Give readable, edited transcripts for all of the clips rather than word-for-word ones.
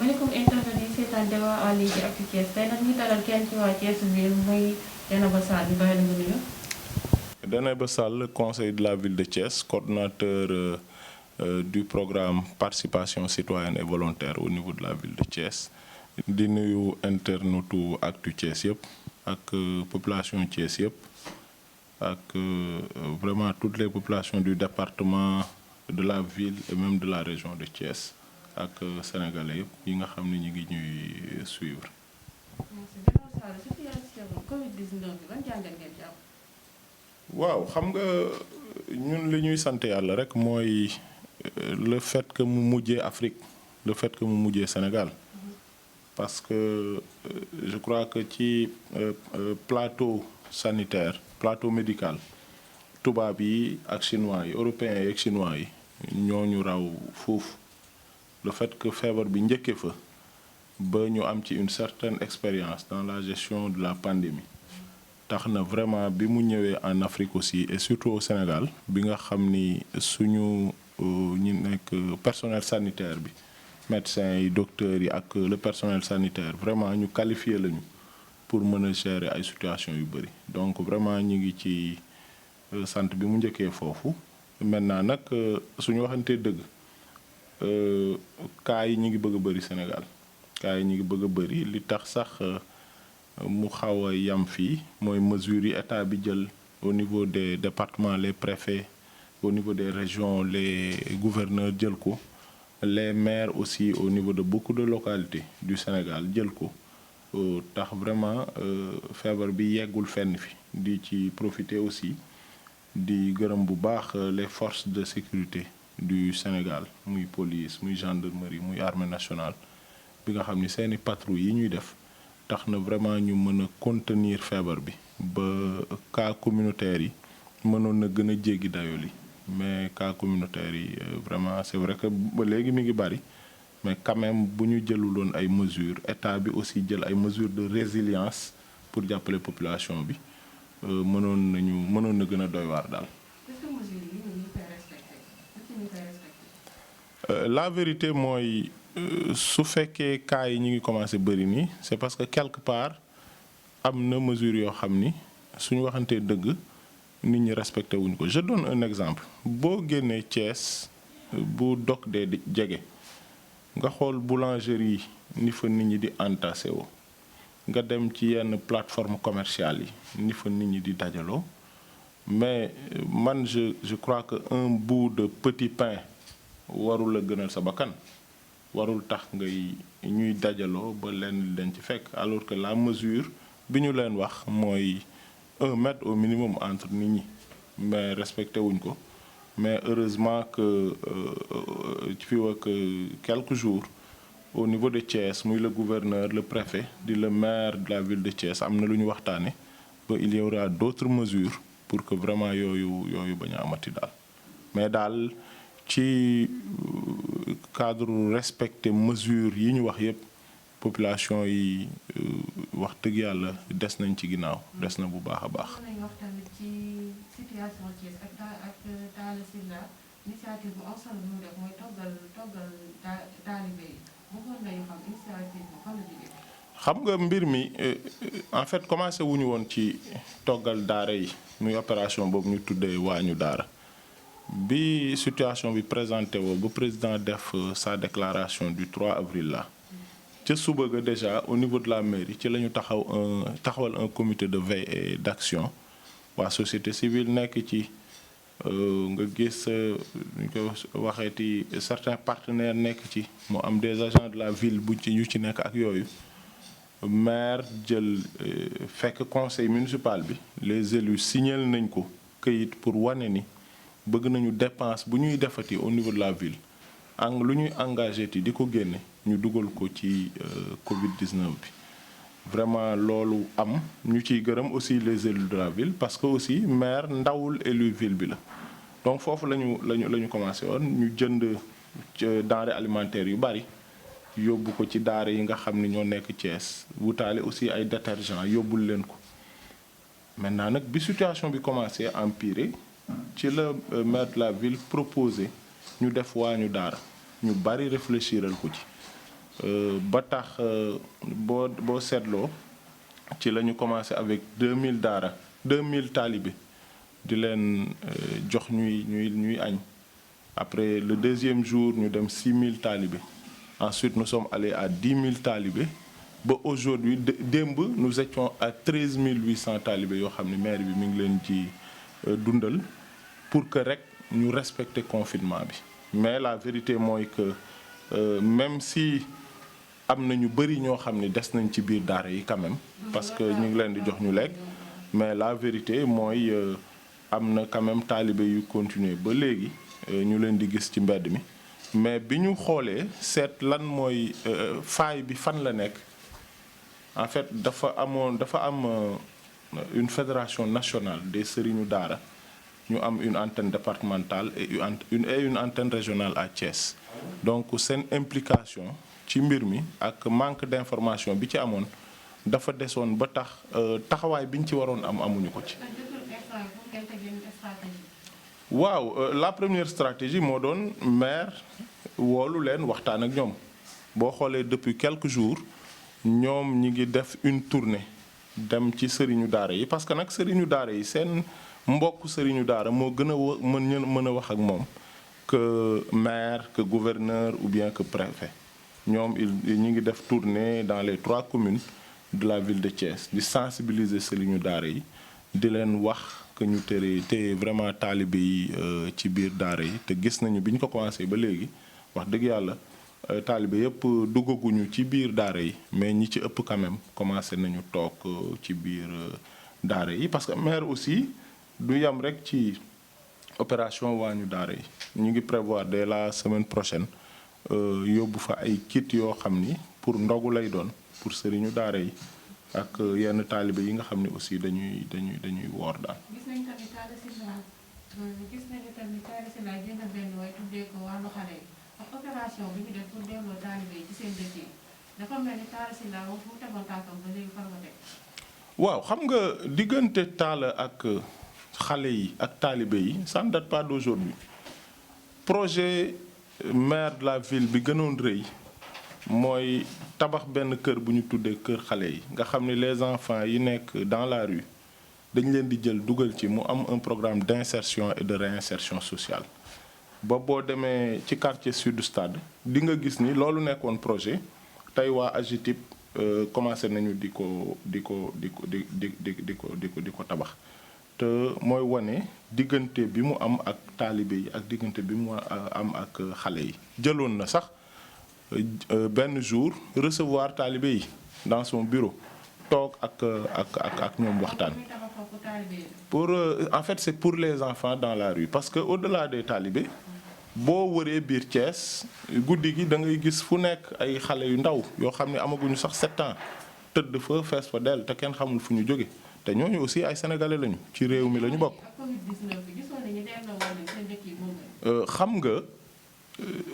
asalaamaaleykum internet yi seetaan Débat en ligne ci Actu Thiès tey nag ñu dalal kenn ci waa Thiès ville muy Dieynaba Sall ñu bàyyi la nga nuyu. Dieynaba Sall, conseiller de la ville de Thiès, coordonnateur du programme participation citoyenne et volontaire au niveau de la ville de Thiès. di nuyu internetu Actu Thiès yëpp ak population Thiès yëpp ak vraiment toutes les populations du département de la ville et même de la région de Thiès ak sénégalais yëpp yi nga xam ne ñu ngi ñuy suivre. waaw xam nga ñun li ñuy sant yàlla rek mooy le fait que mu mujjee Afrique le fait que mu mujjee Sénégal parce que je crois que ci plateau sanitaire plateau médical tubaab yi ak chinois yi européens yi ak chinois yi ñoo ñu raw foofu le fait que feebar bi njëkkee fa ba ñu am ci une certaine expérience dans la gestion de la pandémie tax na vraiment bi mu ñëwee en Afrique aussi et surtout au Sénégal bi nga xam ni suñu ñi nekk personnel sanitaire bi médecins yi docteurs yi ak le personnel sanitaire vraiment ñu qualifié lañu pour mën a gérer ay situations yu bëri donc vraiment ñu ngi ci sant bi mu njëkkee foofu maintenant nag suñu waxantee dëgg cas yi ñu ngi bëgg a bëri Sénégal cas yi ñu ngi bëgg a bëri li tax sax mu xaw a yam fii mooy mesures yi état bi jël au niveau des départements les préfets au niveau des régions les gouverneurs jël ko les maires aussi au niveau de beaucoup de localités du Sénégal jël ko tax vraiment feebar bi yeggul fenn fi di ci profiter aussi di gërëm bu baax les forces de sécurité du Sénégal muy police muy gendarmerie muy armée nationale bi nga xam ni seeni patrouille yi ñuy def tax na vraiment ñu mën a contenir feebar bi ba cas communautaires yi mënoon na gën a jéggi dayo li mais cas communautaires yi vraiment c'est vrai que ba léegi mi ngi bari mais quand même bu ñu jëluloon ay mesures état bi aussi jël ay mesures de résilience pour jàppale population bi mënoon na gën a doy waar daal. La vérité mooy su fekkee cas yi ñu ngi commencé bëri nii c'est parce que quelque part am na mesures yoo xam ni suñu waxantee dëgg nit ñi respecté wuñ ko je donne un exemple boo génnee Thiès bu dog dee jege nga xool boulangerie ni fa nit ñi di entassé woo nga dem ci yenn plateforme commerciale yi ni fa nit ñi di dajaloo mais man je crois que un bout de petit pain warul a gënal sa bakkan warul tax ñuy dajaloo ba leen ci fekk alors que la mesure bi ñu leen wax mooy 1 mètre au minimum entre nit ñi mais respecté wuñ ko mais heureusement que fii ak quelques jours au niveau de Thiès muy le gouverneur le préfet di le maire de la ville de Thiès am na lu ñu waxtaane ba il y aura d'autres mesures pour que vraiment yooyu bañ a amati daal mais daal ci cadre respecter mesures yi ñu wax yépp population yi wax dëgg yàlla des nañ ci ginnaaw des na bu baax a baax. wax tamit ci situation Thiès ak Talla Sylla initiative bu am solo bu mu def mooy toggal taalibe yi bëggoon nañu xam initiative bu fan la jógee. xam nga mbir mi en fait commencé wuñu woon ci toggal daara yi muy opération boobu ñu tuddee waañu daara bi situation bi présenté woo ba président def sa déclaration du 3 avril là. ca suba ga déjà au niveau de la mairie ci la ñu taxawal un comité de veille et d'action waa société civile nekk ci nga gis ñu ko waxeeti certains partenaires nekk ci mu am des agents de la ville yu ci nekk ak yooyu maire jël fekk conseil municipal bi les élus signal nañ ko këyit pour wane ni bëgg nañu dépense bu ñuy defati au niveau de la ville lu ñuy engagé ti di ko génne ñu dugal ko ci Covid-19 bi vraiment loolu am ñu ciy gërëm aussi les élus de la ville parce que aussi maire ndawul élu ville bi la donc foofu la ñu commencé woon ñu jënd denrées alimentaires yu bari yóbbu ko ci daara yi nga xam ne ñoo nekk Thiès wutaale aussi ay détergents yóbbul leen ko maintenant nag bi situation bi commencé empirer ci la maire de la ville proposé ñu def waañu daara ñu bari réfléchiral ko ci ba tax boo seetloo ci la ñu commencé avec 2000 daara 2000 talibé di leen jox ñuy añ. Après le deuxième jour ñu dem 6000 talibé. Ensuite nous sommes allés à 10 000 talibé. Ba aujourd'hui démb nous étions à 13 800 talibé yoo xam ne maire bi mi ngi leen ci dundal pour que rek ñu respecter confinement bi. Mais la vérité mooy que même si am na ñu bëri ñoo xam ne des nañ ci biir daara yi quand même parce que ñu ngi leen di jox ñu lekk mais la vérité mooy am na quand même talibé yu continuer ba léegi ñu leen di gis ci mbedd mi. Mais bi ñu xoolee seet lan mooy faille bi fan la nekk en fait dafa am une fédération nationale des sëriñu daara ñu am une antenne départementale et une antenne régionale à Thiès. Donc seen implication ci mbir mi ak manque d'information bi ci amoon dafa desoon ba tax taxawaay bi ñu ci waroon amuñu ko ci. waaw la première stratégie moo doon maire woolu leen waxtaan ak ñoom boo xoolee depuis quelques jours ñoom ñi ngi def une tournée dem ci sëriñu daara yi parce que nag sëriñu daara yi seen mbokk sëriñu daara moo gën a mën a wax ak moom que maire que gouverneur ou bien que préfet ñoom ñi ngi def tournée dans les 3 communes de la ville de Thiès di sensibiliser sëriñu daara yi di leen wax que ñu téye vraiment talibé yi ci biir daara yi te gis nañu bi ñu ko commencé ba léegi wax dëgg yàlla talibé yëpp duggaguñu ci biir daara yi mais ñi ci ëpp quand même commencé nañu toog ci biir daara yi parce que maire aussi du yam rek ci opération waañu daara yi ñu ngi prévoir dès la semaine prochaine yóbbu fa ay kit yoo xam ni pour ndogu lay doon pour sëriñu daara yi ak yenn talibé yi nga xam ne aussi dañuy woor daal. gis nañu tamit Talla Sylla génn benn way tuddee ko wàllu xale yi ak opération bi ñu def pour delloo talibé yi ci seen dëkk yi dafa mel ni Talla Sylla moom fu mu tegoon tànkam ba léegi far ko teg. waaw xam nga diggante Talla ak xale yi ak talibé yi ça ne date pas d'aujourd'hui projet maire de la ville bi gënoon rëy mooy tabax benn kër bu ñu tuddee kër xale yi nga xam ne les enfants yi nekk dans la rue dañ leen di jël dugal ci mu am un programme d'insertion et de réinsertion sociale. ba boo demee ci quartier sud du stade di nga gis ni loolu nekkoon projet tey waa AGETIP commencé nañu di ko tabax te mooy wane diggante bi mu am ak talibé yi ak diggante bi mu am ak xale yi. jëloon na sax benn jour recevoir talibé yi dans son bureau toog ak ñoom waxtaan. pour en fait c'est pour les enfants dans la rue parce que au-delà des talibés boo wëree biir Thiès guddi gi da ngay gis fu nekk ay xale yu ndaw yoo xam ne amaguñu sax 7 ans tëdd fa fees fa dell te kenn xamul fu ñu jóge te ñooñu aussi ay sénégalais lañu ci réew mi lañu bokk. xam nga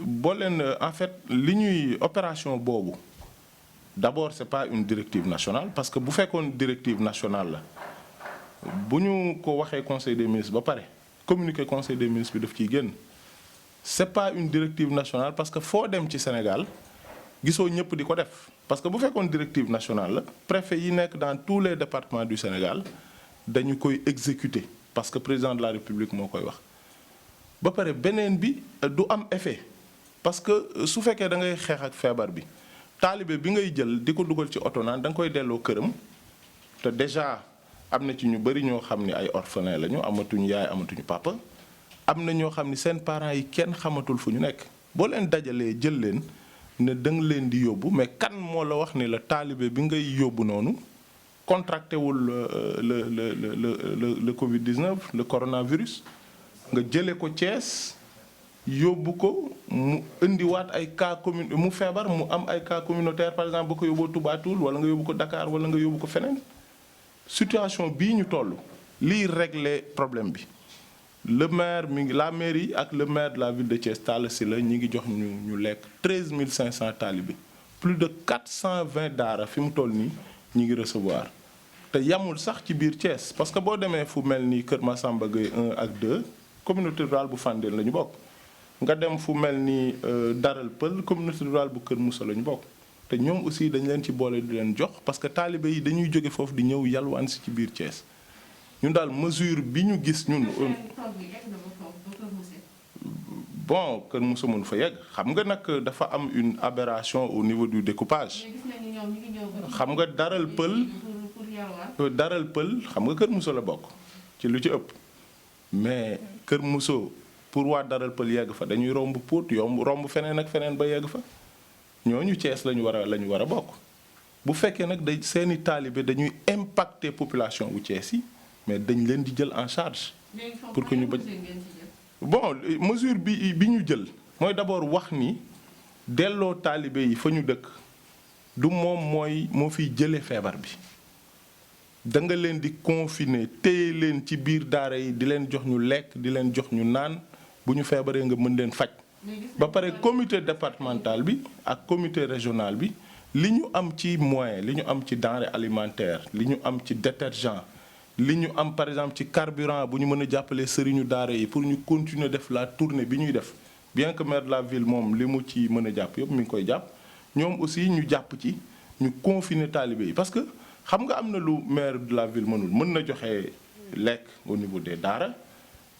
boo leen en fait li ñuy opération boobu d'abord c'est pas une directive nationale parce que bu fekkoon directive nationale la bu ñu ko waxee conseil des ministres ba pare communiqué conseil des ministres bi daf ciy génn. C'est pas une directive nationale parce que foo dem ci Sénégal gisoo ñëpp di ko def parce que bu fekkoon directive nationale la préfet yi nekk dans tous les départements du Sénégal dañu koy exécuter parce que président de la République moo koy wax. ba pare beneen bi du am effet parce que su fekkee da ngay xeex ak feebar bi taalibe bi ngay jël di ko dugal ci oto naan da nga koy delloo këram te déjà am na ci ñu bari ñoo xam ni ay orphelins lañu amatuñu yaay amatuñu papa. am na ñoo xam ni seen parents yi kenn xamatul fu ñu nekk boo leen dajalee jël leen ne da nga leen di yóbbu mais kan moo la wax ni la taalibe bi ngay yóbbu noonu contracté wul le Covid-19 le coronavirus nga jëlee ko Thiès yóbbu ko mu indiwaat ay cas mu feebar mu am ay cas communautaire par exemple ba ko yóbboo Touba Toul wala nga yóbbu ko Dakar wala nga yóbbu ko feneen situation bii ñu toll lii régler problème bi. Le maire la mairie ak le maire de la ville de Thiès Talla Sylla ñi ngi jox ñu lekk 13 500 talibé plus de 420 daara fi mu toll nii ñi ngi recevoir te yamul sax ci biir Thiès parce que boo demee fu mel ni Kër Massamba Gueye 1 ak 2 communauté rurale bu Fandène la ñu bokk nga dem fu mel ni Daral Pël communauté rurale bu Kër Moussa la ñu bokk te ñoom aussi dañ leen ci boole di leen jox parce que taalibe yi dañuy jóge foofu di ñëw yalwaan si ci biir Thiès ñun daal mesure bi ñu gis ñun. bon Kër Moussa mun fa yegg xam nga nag dafa am une aberration au niveau du découpage. xam nga Daral Pël. Daral Pël xam nga Kër Moussa la bokk ci lu ci ëpp mais Kër Moussa pour waa Daral Pël yegg fa dañuy romb Pout romb feneen ak feneen ba yegg fa ñooñu Thiès la ñu war a bokk bu fekkee nag day seeni taalibe dañuy impacter population bu Thiès yi mais dañ leen di jël en charge. pour que ñu bañ. bon mesure bi ñu jël mooy d'abord wax ni delloo taalibe yi fa ñu dëkk du moom moo fiy jëlee feebar bi. da nga leen di confiner téye leen ci biir daara yi di leen jox ñu lekk di leen jox ñu naan bu ñu feebaree nga mën leen faj. ba pare comité départemental bi ak comité régional bi li ñu am ci moyen li ñu am ci denrée alimentaire li ñu am ci détergent li ñu am par exemple ci carburant bu ñu mën a jàppalee sëriñu daara yi pour ñu continuer def la tournée bi ñuy def bien que maire de la ville moom li mu ci mën a jàpp yëpp mi ngi koy jàpp ñoom aussi ñu jàpp ci ñu confiner taalibe yi parce que. xam nga am na lu maire de la ville mënul mën na joxe lekk au niveau des daara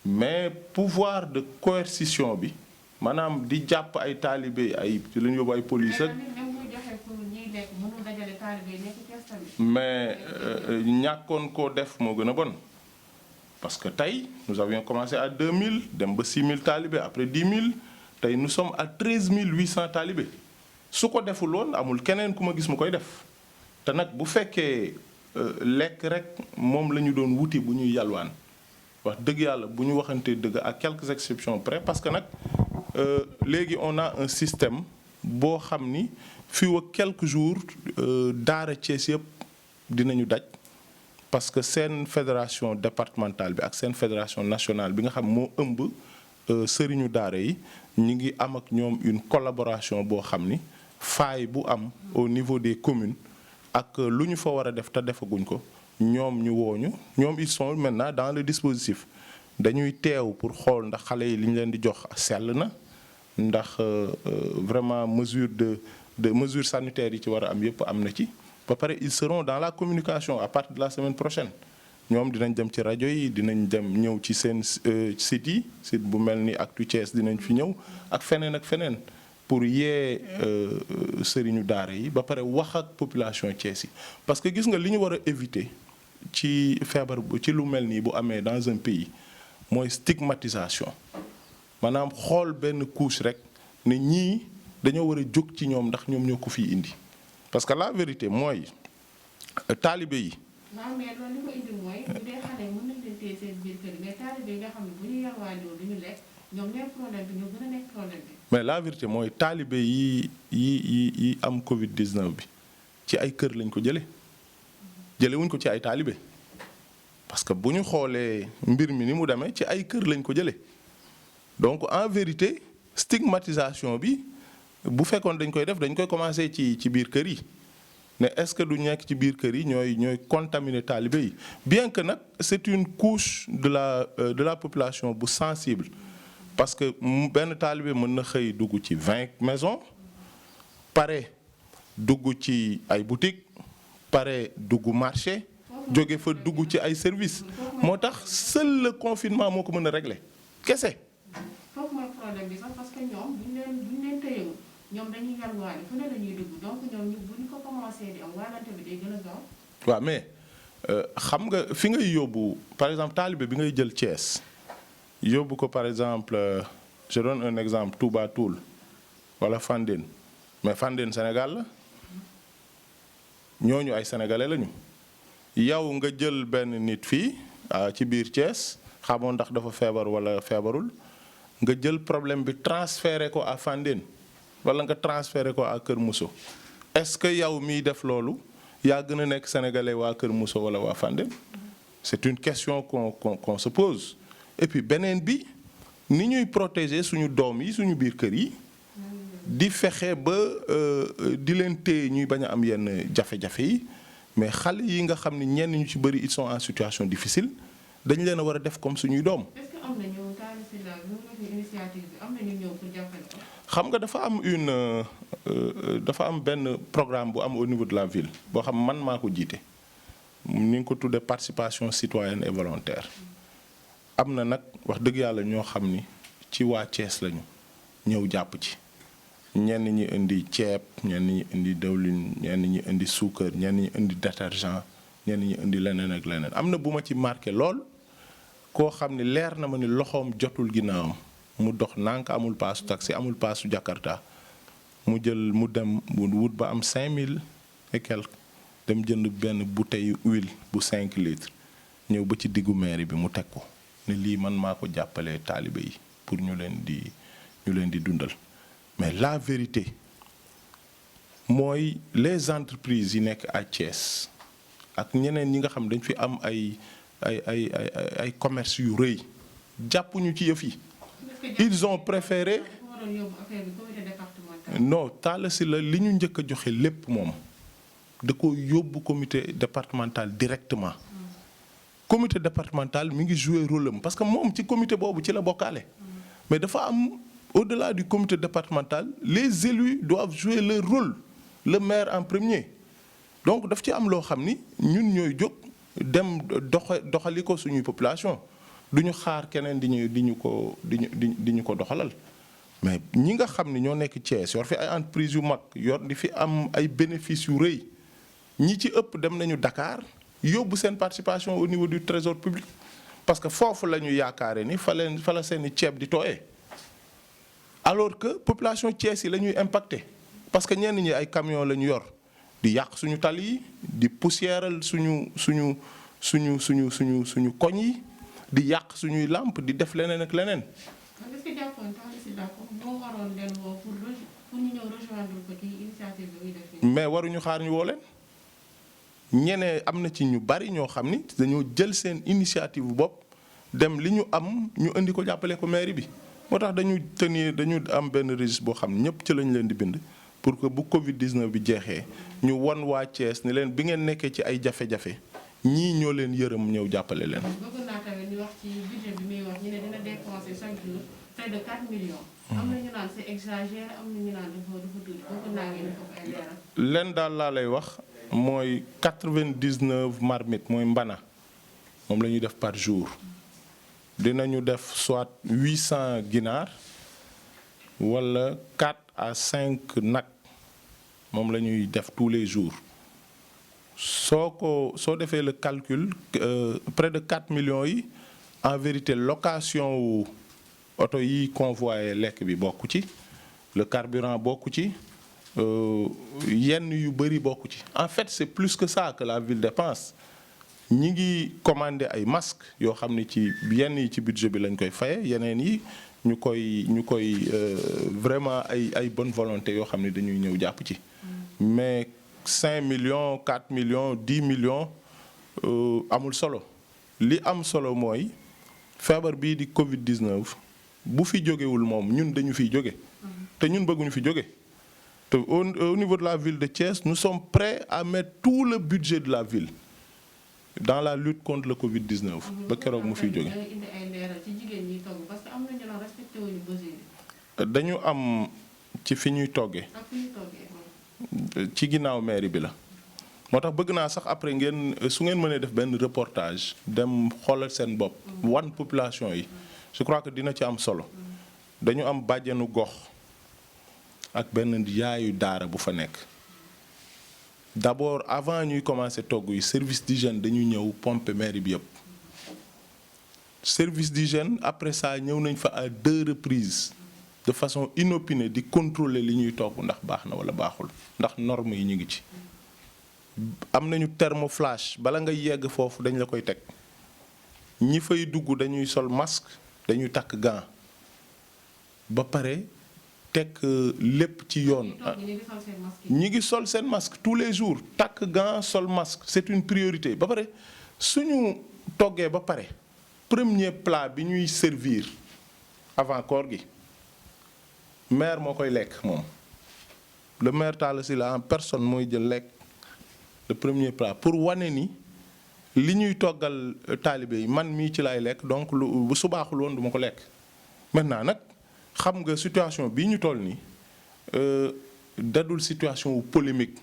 mais pouvoir de coercition bi maanaam di jàpp ay taalibe ay ci la ñu yóbbu ay police ak mais ñàkkoon koo def moo gën a bon parce que tey nous avions commencé à 2000 dem ba 6000 taalibe après 10 000 tey nous sommes à 13 800 taalibe su ko deful woon amul keneen ku ma gis mu koy def. te nag bu fekkee lekk rek moom la ñu doon wuti bu ñuy yalwaan wax dëgg yàlla bu ñu waxantee dëgg à quelques exceptions près parce que nag léegi on a un système boo xam ni fii ak quelques jours daara Thiès yëpp dinañu daj parce que seen fédération départementale bi ak seen fédération nationale bi nga xam moo ëmb sëriñu daara yi ñu ngi am ak ñoom une collaboration boo xam ni faille bu am au niveau des communes. ak lu ñu fa war a def te defaguñ ko ñoom ñu wooñu ñoom ils sont maintenant dans le dispositif dañuy teew pour xool ndax xale yi li ñu leen di jox sell na ndax vraiment mesure sanitaire yi ci war a am yëpp am na ci ba pare ils seront dans la communication à partir de la semaine prochaine ñoom dinañ dem ci rajo yi dinañ dem ñëw ci seen site yi site bu mel ni Actu Thiès dinañ fi ñëw ak feneen ak feneen pour yee sëriñu daara yi ba pare wax ak population Thiès yi parce que gis nga li ñu war a éviter ci feebar ci lu mel nii bu amee dans un pays mooy stigmatisation maanaam xool benn couche rek ne ñii dañoo war a jóg ci ñoom ndax ñoom ñoo ko fiy indi parce que la vérité mooy taalibe yi. waaw mais loolu li ko indi mooy bu dee xale mën nañ leen téye seen biir kër mais taalibe yi nga xam ne bu ñu yalwaanoo du ñu lekk ñoom ñooy problème bi ñoo gën a nekk problème bi. mais la vérité mooy taalibe yi am Covid 19 bi ci ay kër lañ ko jëlee wuñ ko ci ay taalibe parce que bu ñu xoolee mbir mi ni mu demee ci ay kër lañ ko jëlee donc en vérité stigmatisation bi bu fekkoon dañ koy def dañ koy commencer ci biir kër yi mais est-ce que du nekk ci biir kër yi ñooy contaminer taalibe yi bien que nag c'est une couche de la population bu sensible. parce que benn taalibe mën na xëy dugg ci 20 maisons pare dugg ci ay boutiques pare dugg marché jóge fa dugg ci ay services moo tax seul le confinement moo ko mën a régler kese. foofu mooy problème bi sax parce que ñoom bu ñu leen tëyewu ñoom dañuy yalwaani fu ne la ñuy dugg donc ñoom bu ñu ko commencé di am wàllante bi day gën a gaaw. waaw mais xam nga fi ngay yóbbu par exemple taalibe bi ngay jël Thiès. yóbbu ko par exemple je donne un exemple Touba Toul wala Fandène mais Fandène Sénégal la ñooñu ay sénégalais lañu yow nga jël benn nit fii ci biir Thiès xamoon ndax dafa feebar wala feebarul nga jël problème bi transféré ko à Fandène wala nga transféré ko à Kër Moussa est-ce que yow miy def loolu yaa gën a nekk sénégalais waa Kër Moussa wala waa Fandène c'est une question qu'on se pose. et puis beneen bi ni ñuy protéger suñu doom yi suñu biir kër yi di fexe ba di leen téye ñuy bañ a am yenn jafe-jafe yi mais xale yi nga xam ne ñenn ñu ci bëri ils sont en situation difficile dañ leen a war a def comme suñuy doom. est-ce que am na ñu Talla Sylla bi mu defee initiative bi am na ñu ñëw pour jàppale ko. xam nga dafa am benn programme bu am au niveau de la ville boo xam man maa ko jiite ni nga ko tuddee participation citoyenne et volontaire. am na nag wax dëgg yàlla ñoo xam ni ci waa Thiès lañu ñëw jàpp ci ñenn ñi indi ceeb ñenn ñi indi dawlin ñenn ñi indi suukar ñenn ñi indi détergent ñenn ñi indi leneen ak leneen am na bu ma ci marqué lool koo xam ni leer na ma ni loxoom jotul ginnaawam mu dox nànk amul paasu taxi amul paasu Jakarta mu dem mu wut ba am 5000 et quelque dem jënd benn bouteille huile bu 5 litres ñëw ba ci diggu mairie bi mu teg ko ne lii man maa ko jàppalee taalibe yi pour ñu leen di dundal mais la vérité mooy les entreprises yi nekk à Thiès ak ñeneen ñi nga xam dañ fi am ay commerce yu rëy jàppuñu ci yëf yi. ils ont préféré. non Talla Sylla li ñu njëkk a joxe lépp moom da ko yóbbu comité départemental directement. comité départemental mi ngi jouer rôle am parce que moom ci comité boobu ci la bokkaale. mais dafa am au-delà du comité départemental les élus doivent jouer leur rôle le maire en premier donc daf ci am loo xam ni ñun ñooy jóg dem doxali ko suñuy population du ñu xaar keneen di ñu ko doxalal mais ñi nga xam ni ñoo nekk Thiès yor fi ay entreprises yu mag yor di fi am ay bénéfices yu rëy ñi ci ëpp dem nañu Dakar yóbbu seen participation au niveau du trésor public parce que foofu la ñu yaakaare ni fa la seeni ceeb di tooyee alors que population Thiès yi la ñuy impacté parce que ñenn ñi ay camions la ñu yor di yàq suñu tali yi di poussiéral suñu koñ yi di yàq suñuy làmp di def leneen ak leneen. est-ce que jàppoon Talla Sylla moo waroon leen woo pour ñu ñëw rejoindre ko ci initiative bi muy def. mais waruñu xaar ñu woo leen ñeneen am na ci ñu bari ñoo xam ni dañoo jël seen initiative bopp dem li ñu am ñu indi ko jàppale ko mairie bi moo tax dañu am benn registre boo xam ne ñëpp ci lañ leen di bind pour que bu Covid 19 bi jeexee ñu won waa Thiès ni leen bi ngeen nekkee ci ay jafe-jafe ñii ñoo leen yërëm ñëw jàppale leen. bëgg naa tamit ñu wax ci budget bi muy wax ñu ne dina dépenser chaque jour près de 4 millions. am na ñu naan c'est exagéré am na ñu naan dafa tuuti bëgg naa ngeen foofu ay leeral. leen daal laa lay wax mooy 99 marmites mooy mbana moom la ñuy def par jour dinañu def soit 800 ginaar wala 4 à 5 nag moom la ñuy def tous les jours. soo defee le calcul près de 4 millions yi en vérité location wu oto yi convoyé lekk bi bokku ci le carburant bokku ci yenn yu bëri bokku ci en fait c'est plus que ça que la ville dépense ñi ngi commandé ay masques yoo xam ne ci yenn yi ci budget bi lañ koy faye yeneen yi ñu koy vraiment ay bonne volonté yoo xam ne dañuy ñëw jàpp ci mais 5 millions 4 millions 10 millions amul solo li am solo mooy feebar bii di Covid 19 bu fi jógewul moom ñun dañu fiy jóge te ñun bëgguñu fi jóge te au niveau de la ville de Thiès nous sommes prêts à mettre tout le budget de la ville dans la lutte contre le Covid 19 ba keroog mu fiy jóge. dañu am ci fi ñuy toggee. ci ginnaaw mairie bi la moo tax bëgg naa sax après su ngeen mënee def benn reportage dem xoolal seen bopp wan population yi je crois que dina ci am solo dañu am bàjjenu gox ak benn yaayu daara bu fa nekk d'abord avant ñuy commencer togg yi service d'hygiène dañuy ñëw pomper mairie bi yëpp service d'hygiène après ça ñëw nañ fa à 2 reprises de façon inopinée di contrôler li ñuy togg ndax baax na wala baaxul ndax normes yi ñu ngi ci am nañu thermoflash bala nga yegg foofu dañ la koy teg ñi fay dugg dañuy sol masque dañuy takk gant ba pare teg lépp ci yoon. ñi ngi sol seen masque tous les jours takk gant sol masque c'est une priorité ba pare suñu toggee ba pare premier plat bi ñuy servir avant koor gi maire moo koy lekk moom le maire Talla Sylla en personne mooy jël lekk le premier plat pour wane ni li ñuy toggal taalibe yi man mii ci laay lekk donc lu su baaxul woon du ma ko lekk. maintenant nag xam nga situation bii ñu toll nii dadul situation wu polémique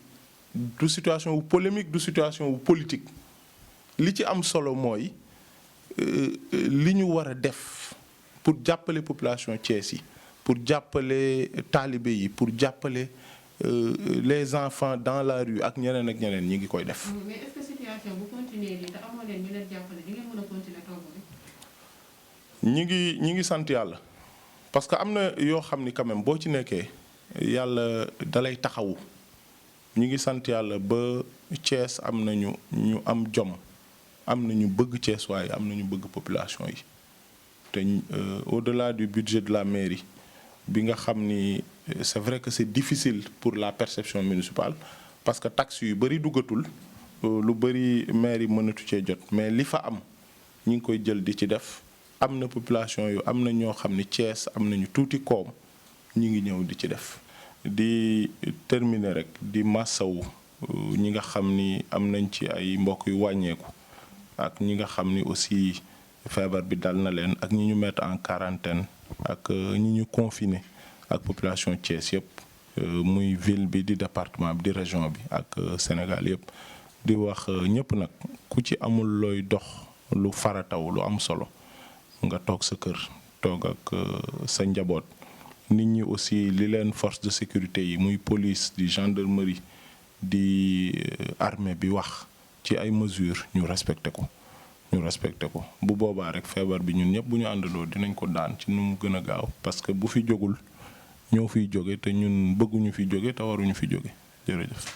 du situation wu polémique du situation wu politique li ci am solo mooy li ñu war a def pour jàppale population Thiès yi pour jàppale taalibe yi pour jàppale les enfants dans la rue ak ñeneen ñi ngi koy def. mais est-ce que situation bu continuer nii te amoo leen ñu leen jàppale di ngeen mën a continuer togg bi. ñi ngi sant yàlla parce que am na yoo xam ni quand même boo ci nekkee yàlla dalay taxawu ñi ngi sant yàlla ba Thiès am nañu ñu am jom am na ñu bëgg Thiès waaye am na ñu bëgg population yi te au-delà du budget de la mairie bi nga xam ni c'est vrai que c'est difficile pour la perception municipale parce que taxes yu bari duggatul lu bari mairie mënatu cee jot mais li fa am ñi ngi koy jël di ci def am na population yu am na ñoo xam ni Thiès am nañu tuuti koom ñi ngi ñëw di ci def di terminer rek di massawu ñi nga xam ni am nañ ci ay mbokk yu wàññeeku ak ñi nga xam ni aussi feebar bi dal na leen ak ñi ñu mettre en quarantaine ak ñi ñu confiné ak population Thiès yëpp muy ville bi di département bi di région bi ak Sénégal yëpp di wax ñëpp nag ku ci amul looy dox lu farataw lu am solo nga toog sa kër toog ak sa njaboot nit ñi aussi li leen force de sécurité yi muy police di gendarmerie di armée bi wax ci ay mesures ñu respecté ko bu boobaa rek feebar bi ñun ñëpp bu ñu àndaloo dinañ ko daan ci nu mu gën a gaaw parce que bu fi jógul ñoo fiy jóge te ñun bëgguñu fi jóge te waruñu fi jóge jërëjëf